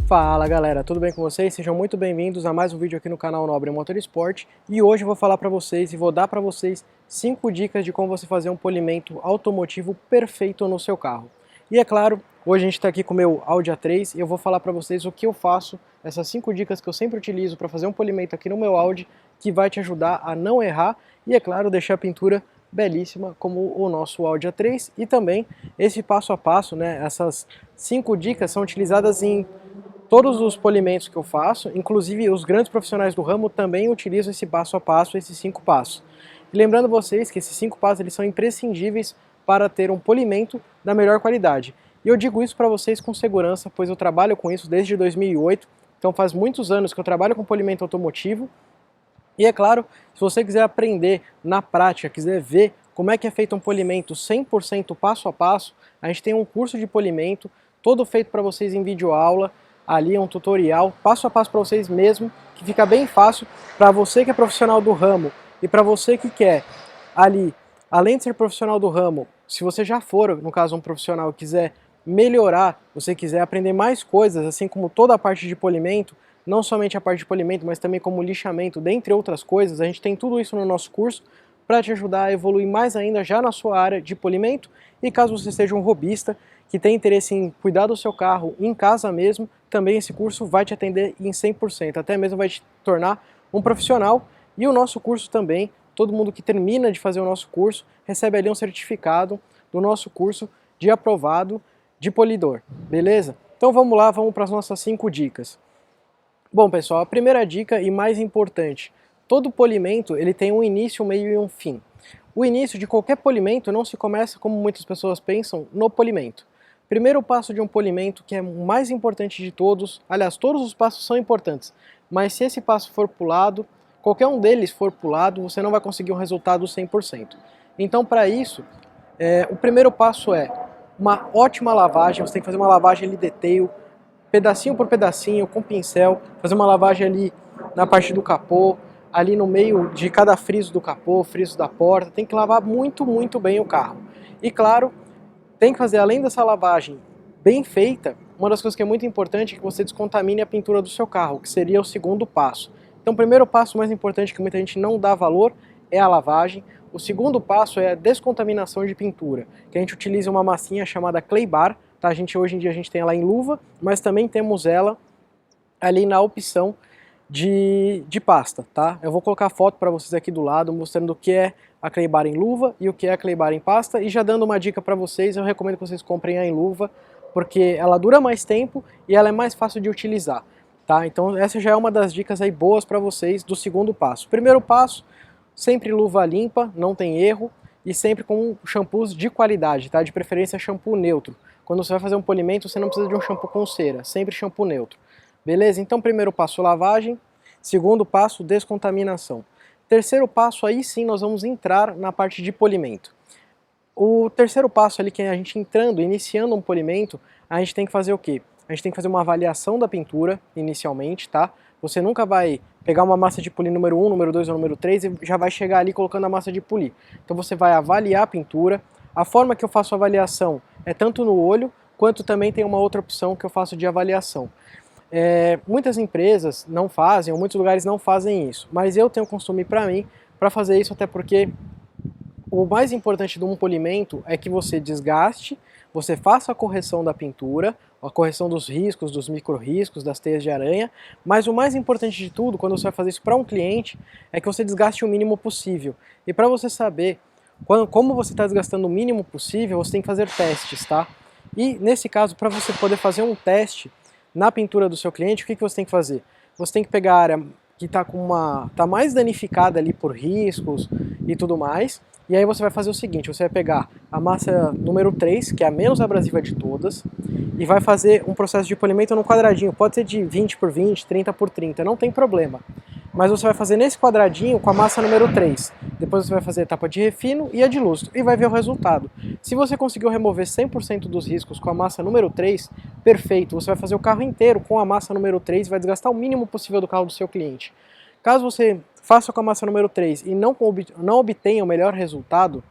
Fala galera, tudo bem com vocês? Sejam muito bem-vindos a mais um vídeo aqui no canal Nobre Motorsport. E hoje eu vou falar para vocês e vou dar para vocês 5 dicas de como você fazer um polimento automotivo perfeito no seu carro. E é claro, hoje a gente está aqui com o meu Audi A3 e eu vou falar para vocês o que eu faço, essas 5 dicas que eu sempre utilizo para fazer um polimento aqui no meu Audi, que vai te ajudar a não errar e, é claro, deixar a pintura belíssima como o nosso Audi A3. E também esse passo a passo, né, essas 5 dicas são utilizadas em todos os polimentos que eu faço, inclusive os grandes profissionais do ramo também utilizam esse passo a passo, esses 5 passos. E lembrando vocês que esses 5 passos eles são imprescindíveis para ter um polimento da melhor qualidade. E eu digo isso para vocês com segurança, pois eu trabalho com isso desde 2008, então faz muitos anos que eu trabalho com polimento automotivo. E é claro, se você quiser aprender na prática, quiser ver como é que é feito um polimento 100% passo a passo, a gente tem um curso de polimento, todo feito para vocês em videoaula. Ali é um tutorial passo a passo para vocês mesmo, que fica bem fácil para você que é profissional do ramo e para você que quer ali, além de ser profissional do ramo, se você já for, no caso, um profissional e quiser melhorar, você quiser aprender mais coisas, assim como toda a parte de polimento, não somente a parte de polimento, mas também como lixamento, dentre outras coisas, a gente tem tudo isso no nosso curso para te ajudar a evoluir mais ainda já na sua área de polimento. E caso você seja um hobbyista que tem interesse em cuidar do seu carro em casa mesmo, também esse curso vai te atender em 100%, até mesmo vai te tornar um profissional. E o nosso curso também, todo mundo que termina de fazer o nosso curso recebe ali um certificado do nosso curso de aprovado de polidor, beleza? Então vamos lá, vamos para as nossas 5 dicas. Bom pessoal, a primeira dica e mais importante, todo polimento ele tem um início, um meio e um fim. O início de qualquer polimento não se começa, como muitas pessoas pensam, no polimento. Primeiro passo de um polimento, que é o mais importante de todos, aliás, todos os passos são importantes, mas se esse passo for pulado, qualquer um deles for pulado, você não vai conseguir um resultado 100%. Então, para isso, o primeiro passo é uma ótima lavagem, você tem que fazer uma lavagem ali detail, pedacinho por pedacinho, com pincel, fazer uma lavagem ali na parte do capô, ali no meio de cada friso do capô, friso da porta, tem que lavar muito, muito bem o carro. E claro, tem que fazer, além dessa lavagem bem feita, uma das coisas que é muito importante é que você descontamine a pintura do seu carro, que seria o segundo passo. Então o primeiro passo mais importante que muita gente não dá valor é a lavagem. O segundo passo é a descontaminação de pintura, que a gente utiliza uma massinha chamada Clay Bar, tá? Hoje em dia a gente tem ela em luva, mas também temos ela ali na opção de pasta, tá? Eu vou colocar foto para vocês aqui do lado, mostrando o que é a Clay Bar em luva e o que é a Clay Bar em pasta, e já dando uma dica para vocês, eu recomendo que vocês comprem a em luva, porque ela dura mais tempo e ela é mais fácil de utilizar, tá? Então essa já é uma das dicas aí boas para vocês do segundo passo. Primeiro passo, sempre luva limpa, não tem erro, e sempre com shampoos de qualidade, tá? De preferência shampoo neutro. Quando você vai fazer um polimento, você não precisa de um shampoo com cera, sempre shampoo neutro. Beleza? Então primeiro passo, lavagem. Segundo passo, descontaminação. Terceiro passo, aí sim nós vamos entrar na parte de polimento. O terceiro passo ali, que é a gente entrando, iniciando um polimento, a gente tem que fazer o quê? A gente tem que fazer uma avaliação da pintura inicialmente, tá? Você nunca vai pegar uma massa de polir número 1, número 2 ou número 3 e já vai chegar ali colocando a massa de polir. Então você vai avaliar a pintura. A forma que eu faço a avaliação é tanto no olho, quanto também tem uma outra opção que eu faço de avaliação. Muitas empresas não fazem, ou muitos lugares não fazem isso, mas eu tenho costume para mim, para fazer isso, até porque o mais importante de um polimento é que você desgaste, você faça a correção da pintura, a correção dos riscos, dos micro-riscos, das teias de aranha, mas o mais importante de tudo, quando você vai fazer isso para um cliente, é que você desgaste o mínimo possível. E para você saber como você está desgastando o mínimo possível, você tem que fazer testes, tá? E nesse caso, para você poder fazer um teste na pintura do seu cliente, o que você tem que fazer? Você tem que pegar a área que tá mais danificada ali por riscos e tudo mais, e aí você vai fazer o seguinte, você vai pegar a massa número 3, que é a menos abrasiva de todas, e vai fazer um processo de polimento no quadradinho, pode ser de 20 por 20, 30 por 30, não tem problema. Mas você vai fazer nesse quadradinho com a massa número 3. Depois você vai fazer a etapa de refino e a de lustro e vai ver o resultado. Se você conseguiu remover 100% dos riscos com a massa número 3, perfeito. Você vai fazer o carro inteiro com a massa número 3 e vai desgastar o mínimo possível do carro do seu cliente. Caso você faça com a massa número 3 e não obtenha o melhor resultado,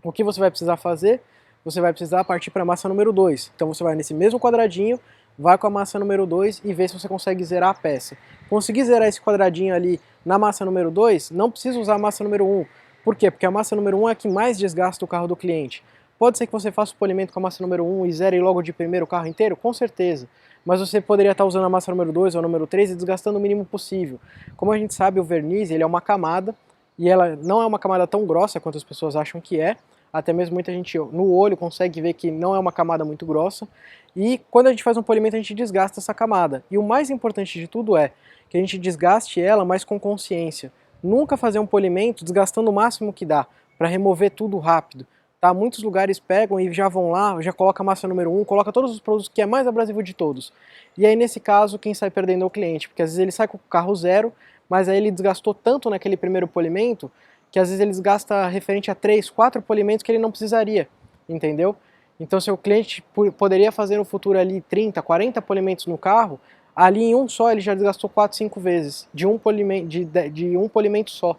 o que você vai precisar fazer? Você vai precisar partir para a massa número 2. Então você vai nesse mesmo quadradinho, vai com a massa número 2 e vê se você consegue zerar a peça. Conseguir zerar esse quadradinho ali na massa número 2, não precisa usar a massa número 1. Por quê? Porque a massa número 1 é a que mais desgasta o carro do cliente. Pode ser que você faça o polimento com a massa número 1 e zere logo de primeiro o carro inteiro? Com certeza. Mas você poderia estar usando a massa número 2 ou número 3 e desgastando o mínimo possível. Como a gente sabe, o verniz ele é uma camada, e ela não é uma camada tão grossa quanto as pessoas acham que é. Até mesmo muita gente no olho consegue ver que não é uma camada muito grossa. E quando a gente faz um polimento a gente desgasta essa camada. E o mais importante de tudo é que a gente desgaste ela, mas com consciência. Nunca fazer um polimento desgastando o máximo que dá, para remover tudo rápido. Tá? Muitos lugares pegam e já vão lá, já coloca a massa número 1, coloca todos os produtos que é mais abrasivo de todos. E aí nesse caso quem sai perdendo é o cliente, porque às vezes ele sai com o carro zero, mas aí ele desgastou tanto naquele primeiro polimento, que às vezes ele desgasta referente a 3, 4 polimentos que ele não precisaria, entendeu? Então seu cliente poderia fazer no futuro ali 30, 40 polimentos no carro, ali em um só ele já desgastou 4, 5 vezes, de um polimento só.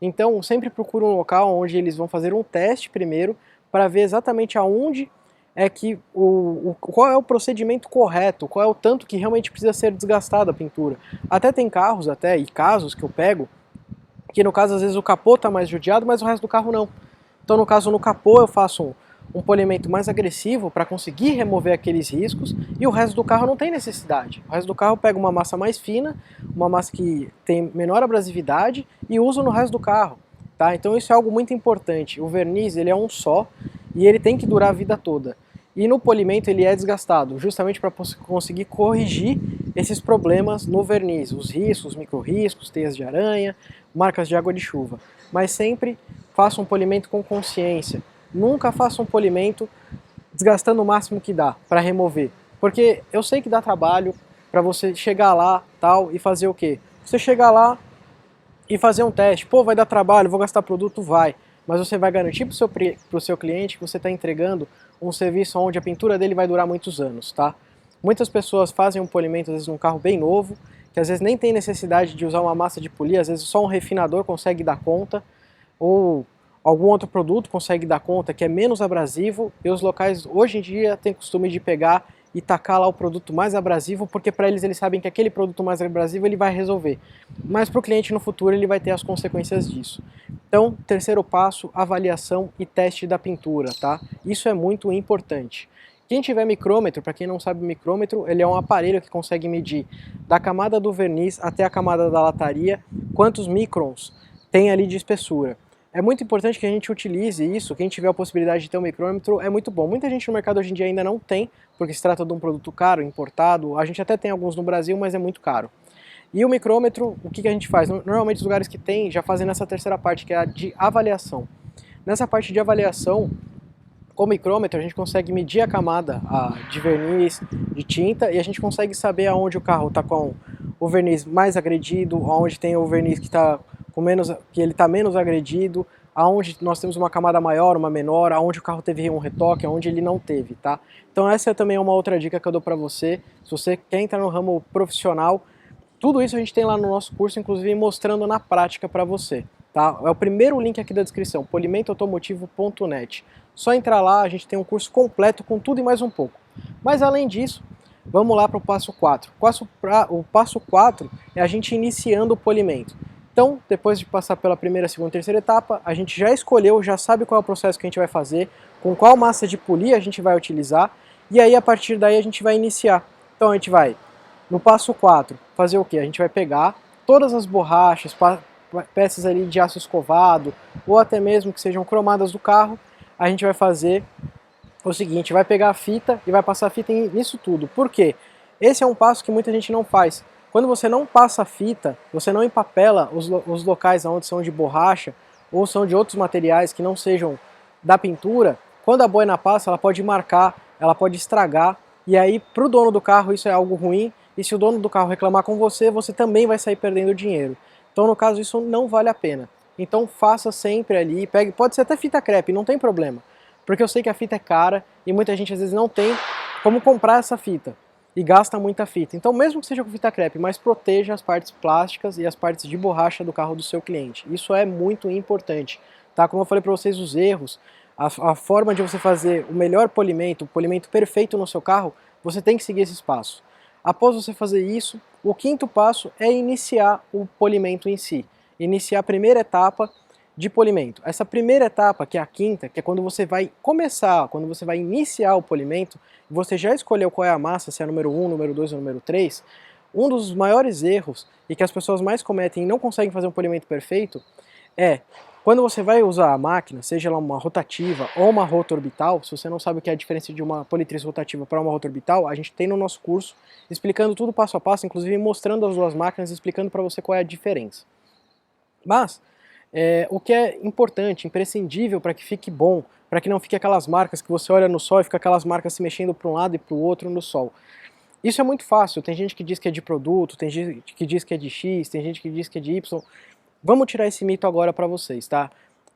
Então sempre procura um local onde eles vão fazer um teste primeiro, para ver exatamente aonde é que qual é o procedimento correto, qual é o tanto que realmente precisa ser desgastado a pintura. Até tem carros e casos que eu pego, que no caso às vezes o capô está mais judiado, mas o resto do carro não. Então no caso no capô eu faço um polimento mais agressivo para conseguir remover aqueles riscos, e o resto do carro não tem necessidade. O resto do carro eu pego uma massa mais fina, uma massa que tem menor abrasividade e uso no resto do carro. Tá? Então isso é algo muito importante. O verniz ele é um só e ele tem que durar a vida toda. E no polimento ele é desgastado, justamente para conseguir corrigir esses problemas no verniz, os riscos, micro-riscos, teias de aranha, marcas de água de chuva. Mas sempre faça um polimento com consciência. Nunca faça um polimento desgastando o máximo que dá para remover. Porque eu sei que dá trabalho para você chegar lá tal e fazer o quê? Você chegar lá e fazer um teste. Pô, vai dar trabalho, vou gastar produto? Vai. Mas você vai garantir para o seu cliente que você está entregando um serviço onde a pintura dele vai durar muitos anos, tá? Muitas pessoas fazem um polimento, às vezes, num carro bem novo, que às vezes nem tem necessidade de usar uma massa de polir, às vezes só um refinador consegue dar conta, ou algum outro produto consegue dar conta que é menos abrasivo, e os locais hoje em dia têm costume de pegar e tacar lá o produto mais abrasivo, porque para eles sabem que aquele produto mais abrasivo ele vai resolver. Mas para o cliente no futuro ele vai ter as consequências disso. Então, terceiro passo, avaliação e teste da pintura, tá? Isso é muito importante. Quem tiver micrômetro, para quem não sabe o micrômetro, ele é um aparelho que consegue medir da camada do verniz até a camada da lataria quantos microns tem ali de espessura. É muito importante que a gente utilize isso, quem tiver a possibilidade de ter um micrômetro é muito bom. Muita gente no mercado hoje em dia ainda não tem, porque se trata de um produto caro, importado, a gente até tem alguns no Brasil, mas é muito caro. E o micrômetro, o que a gente faz? Normalmente os lugares que tem já fazem nessa terceira parte, que é a de avaliação. Nessa parte de avaliação, com o micrômetro a gente consegue medir a camada de verniz, de tinta, e a gente consegue saber aonde o carro está com o verniz mais agredido, aonde tem o verniz que ele está menos agredido, aonde nós temos uma camada maior, uma menor, aonde o carro teve um retoque, aonde ele não teve, tá? Então essa é também uma outra dica que eu dou para você, se você quer entrar no ramo profissional. Tudo isso a gente tem lá no nosso curso, inclusive mostrando na prática para você. Tá? É o primeiro link aqui da descrição, polimentoautomotivo.net. Só entrar lá, a gente tem um curso completo com tudo e mais um pouco. Mas além disso, vamos lá para o passo 4. O passo 4 é a gente iniciando o polimento. Então, depois de passar pela primeira, segunda e terceira etapa, a gente já escolheu, já sabe qual é o processo que a gente vai fazer, com qual massa de polir a gente vai utilizar, e aí a partir daí a gente vai iniciar. Então a gente vai, no passo 4, fazer o que? A gente vai pegar todas as borrachas, peças ali de aço escovado, ou até mesmo que sejam cromadas do carro, a gente vai fazer o seguinte, vai pegar a fita e vai passar a fita nisso tudo. Por quê? Esse é um passo que muita gente não faz. Quando você não passa a fita, você não empapela os locais onde são de borracha ou são de outros materiais que não sejam da pintura, quando a boina passa, ela pode marcar, ela pode estragar, e aí para o dono do carro isso é algo ruim, e se o dono do carro reclamar com você, você também vai sair perdendo dinheiro. Então no caso isso não vale a pena. Então faça sempre ali, pegue, pode ser até fita crepe, não tem problema. Porque eu sei que a fita é cara e muita gente às vezes não tem como comprar essa fita e gasta muita fita. Então mesmo que seja com fita crepe, mas proteja as partes plásticas e as partes de borracha do carro do seu cliente. Isso é muito importante. Tá? Como eu falei para vocês, os erros, a forma de você fazer o melhor polimento, o polimento perfeito no seu carro, você tem que seguir esses passos. Após você fazer isso, o quinto passo é iniciar o polimento em si, iniciar a primeira etapa de polimento. Essa primeira etapa, que é a quinta, que é quando você vai começar, quando você vai iniciar o polimento, você já escolheu qual é a massa, se é a número 1, número 2 ou número 3, um dos maiores erros e que as pessoas mais cometem e não conseguem fazer um polimento perfeito é quando você vai usar a máquina, seja ela uma rotativa ou uma rota orbital. Se você não sabe o que é a diferença de uma politriz rotativa para uma rota orbital, a gente tem no nosso curso explicando tudo passo a passo, inclusive mostrando as duas máquinas, explicando para você qual é a diferença. Mas o que é importante, imprescindível para que fique bom, para que não fique aquelas marcas que você olha no sol e fica aquelas marcas se mexendo para um lado e para o outro no sol. Isso é muito fácil, tem gente que diz que é de produto, tem gente que diz que é de X, tem gente que diz que é de Y. Vamos tirar esse mito agora para vocês, tá?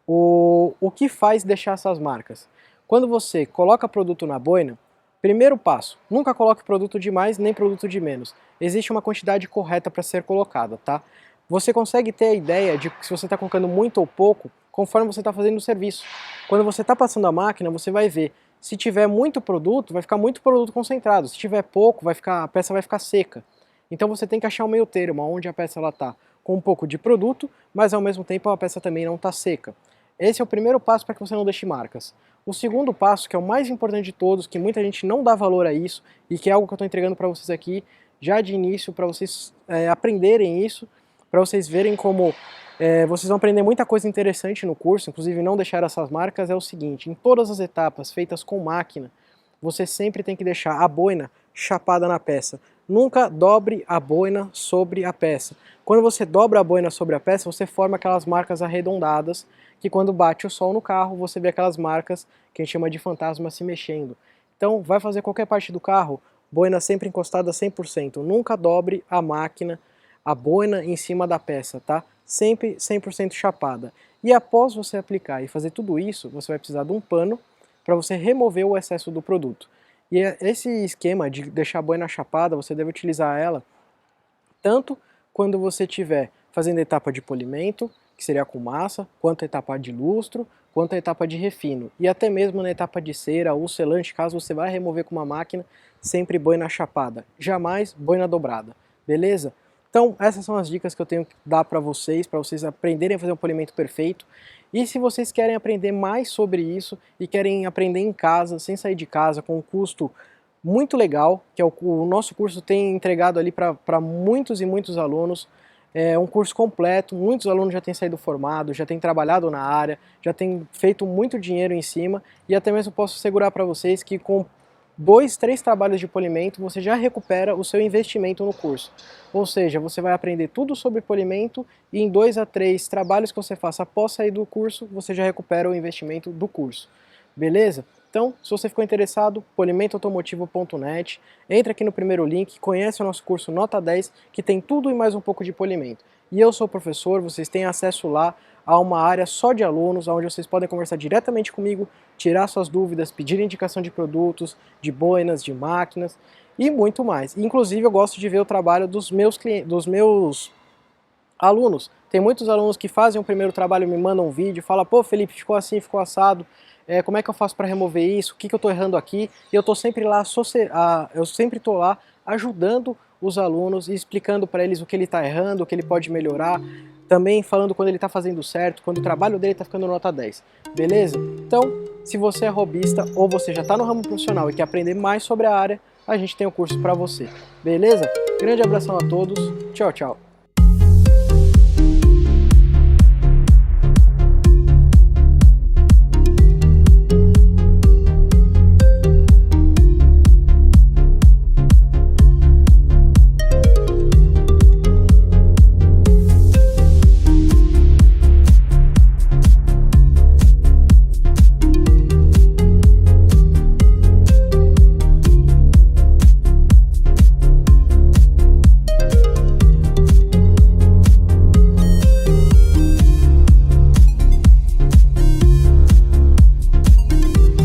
O que faz deixar essas marcas? Quando você coloca produto na boina, primeiro passo, nunca coloque produto de mais nem produto de menos. Existe uma quantidade correta para ser colocada, tá? Você consegue ter a ideia de se você está colocando muito ou pouco conforme você está fazendo o serviço. Quando você está passando a máquina, você vai ver. Se tiver muito produto, vai ficar muito produto concentrado. Se tiver pouco, a peça vai ficar seca. Então você tem que achar um meio termo, onde a peça está com um pouco de produto, mas ao mesmo tempo a peça também não está seca. Esse é o primeiro passo para que você não deixe marcas. O segundo passo, que é o mais importante de todos, que muita gente não dá valor a isso, e que é algo que eu estou entregando para vocês aqui, já de início, para vocês aprenderem isso, para vocês verem como vocês vão aprender muita coisa interessante no curso, inclusive não deixar essas marcas, é o seguinte: em todas as etapas feitas com máquina, você sempre tem que deixar a boina chapada na peça. Nunca dobre a boina sobre a peça. Quando você dobra a boina sobre a peça, você forma aquelas marcas arredondadas, que quando bate o sol no carro, você vê aquelas marcas que a gente chama de fantasma se mexendo. Então, vai fazer qualquer parte do carro, boina sempre encostada 100%. Nunca dobre a máquina, a boina em cima da peça, tá? Sempre 100% chapada. E após você aplicar e fazer tudo isso, você vai precisar de um pano para você remover o excesso do produto. E esse esquema de deixar a boina chapada, você deve utilizar ela tanto quando você estiver fazendo a etapa de polimento, que seria com massa, quanto a etapa de lustro, quanto a etapa de refino. E até mesmo na etapa de cera ou selante, caso você vá remover com uma máquina, sempre boina chapada, jamais boina dobrada, beleza? Então essas são as dicas que eu tenho que dar para vocês aprenderem a fazer um polimento perfeito. E se vocês querem aprender mais sobre isso e querem aprender em casa, sem sair de casa, com um custo muito legal, que é o nosso curso tem entregado ali para muitos e muitos alunos, é um curso completo, muitos alunos já têm saído formados, já têm trabalhado na área, já têm feito muito dinheiro em cima, e até mesmo posso assegurar para vocês que com 2, 3 trabalhos de polimento você já recupera o seu investimento no curso. Ou seja, você vai aprender tudo sobre polimento e em 2 a 3 trabalhos que você faça após sair do curso, você já recupera o investimento do curso. Beleza? Então, se você ficou interessado, polimentoautomotivo.net, entra aqui no primeiro link, conhece o nosso curso Nota 10, que tem tudo e mais um pouco de polimento. E eu sou o professor, vocês têm acesso lá a uma área só de alunos, onde vocês podem conversar diretamente comigo, tirar suas dúvidas, pedir indicação de produtos, de boinas, de máquinas e muito mais. Inclusive eu gosto de ver o trabalho dos meus alunos. Tem muitos alunos que fazem o primeiro trabalho, me mandam um vídeo, falam: pô Felipe, ficou assim, ficou assado, como é que eu faço para remover isso, o que eu estou errando aqui? E eu estou sempre lá, ajudando os alunos e explicando para eles o que ele está errando, o que ele pode melhorar, também falando quando ele está fazendo certo, quando o trabalho dele está ficando nota 10, beleza? Então, se você é hobbyista ou você já está no ramo profissional e quer aprender mais sobre a área, a gente tem o curso para você, beleza? Grande abração a todos, tchau, tchau!